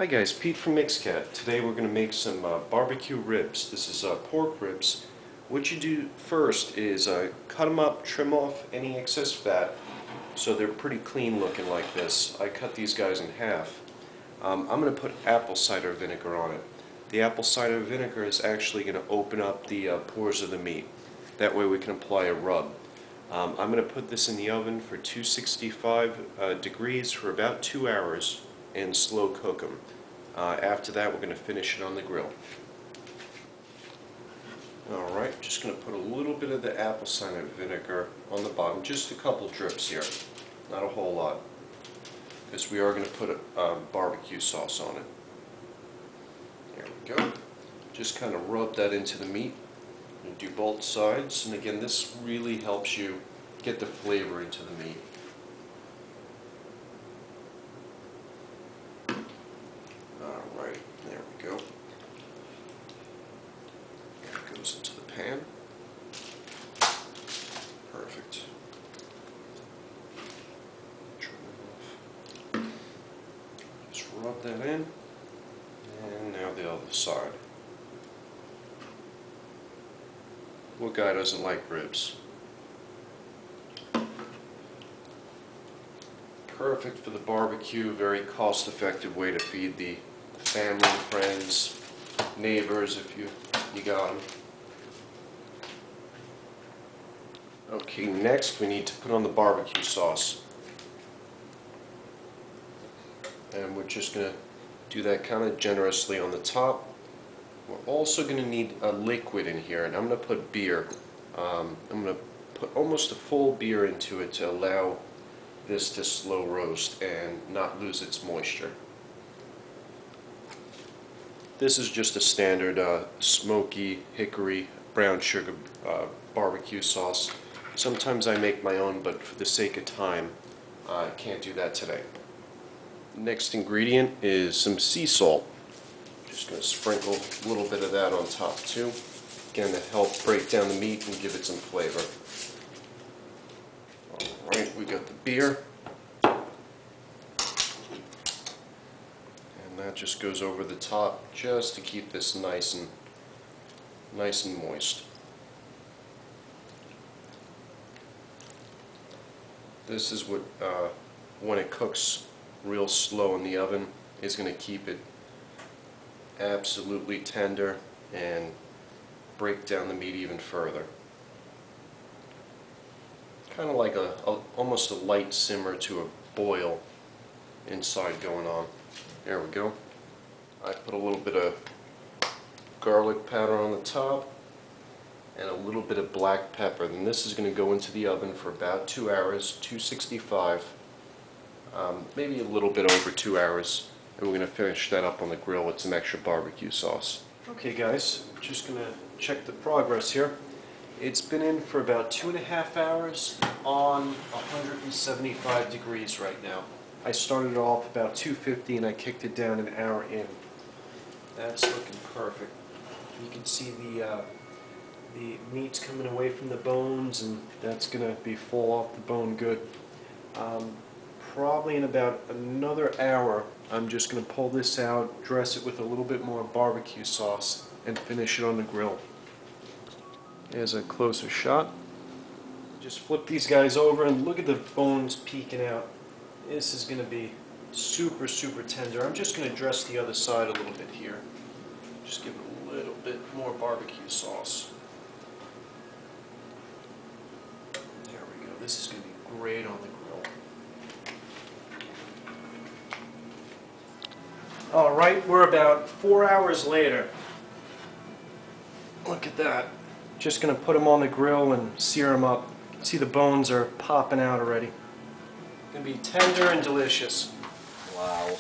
Hi guys, Pete from Mixcat. Today we're going to make some barbecue ribs. This is pork ribs. What you do first is cut them up, trim off any excess fat so they're pretty clean looking like this. I cut these guys in half. I'm going to put apple cider vinegar on it. The apple cider vinegar is actually going to open up the pores of the meat. That way we can apply a rub. I'm going to put this in the oven for 265 degrees for about 2 hours and slow cook them. After that we're going to finish it on the grill. Alright, just going to put a little bit of the apple cider vinegar on the bottom, just a couple drips here, not a whole lot, because we are going to put a barbecue sauce on it. There we go. Just kind of rub that into the meat and do both sides, and again this really helps you get the flavor into the meat. Alright, there we go. That goes into the pan. Perfect. Trim it off. Just rub that in. And now the other side. What guy doesn't like ribs? Perfect for the barbecue, very cost-effective way to feed the family, friends, neighbors if you got them. Okay, next we need to put on the barbecue sauce. And we're just going to do that kind of generously on the top. We're also going to need a liquid in here, and I'm going to put beer. I'm going to put almost a full beer into it to allow this to slow roast and not lose its moisture. This is just a standard smoky hickory brown sugar barbecue sauce. Sometimes I make my own, but for the sake of time I can't do that today. Next ingredient is some sea salt. Just going to sprinkle a little bit of that on top too. Again, to help break down the meat and give it some flavor. Alright, we got the beer. And that just goes over the top just to keep this nice and moist. This is what, when it cooks real slow in the oven, is going to keep it absolutely tender and break down the meat even further. Kind of like almost a light simmer to a boil inside going on. There we go. I put a little bit of garlic powder on the top and a little bit of black pepper. Then this is going to go into the oven for about 2 hours, 265, maybe a little bit over 2 hours. And we're going to finish that up on the grill with some extra barbecue sauce. Okay guys, just going to check the progress here. It's been in for about 2.5 hours on 175 degrees right now. I started off about 250 and I kicked it down an hour in. That's looking perfect. You can see the meat's coming away from the bones, and that's going to be full off the bone good. Probably in about another hour I'm just going to pull this out, dress it with a little bit more barbecue sauce, and finish it on the grill. Here's a closer shot. Just flip these guys over and look at the bones peeking out. This is going to be super tender. I'm just going to dress the other side a little bit here. Just give it a little bit more barbecue sauce. There we go. This is going to be great on the grill. Alright, we're about 4 hours later. Look at that. Just going to put them on the grill and sear them up. See, the bones are popping out already. Going to be tender and delicious. Wow.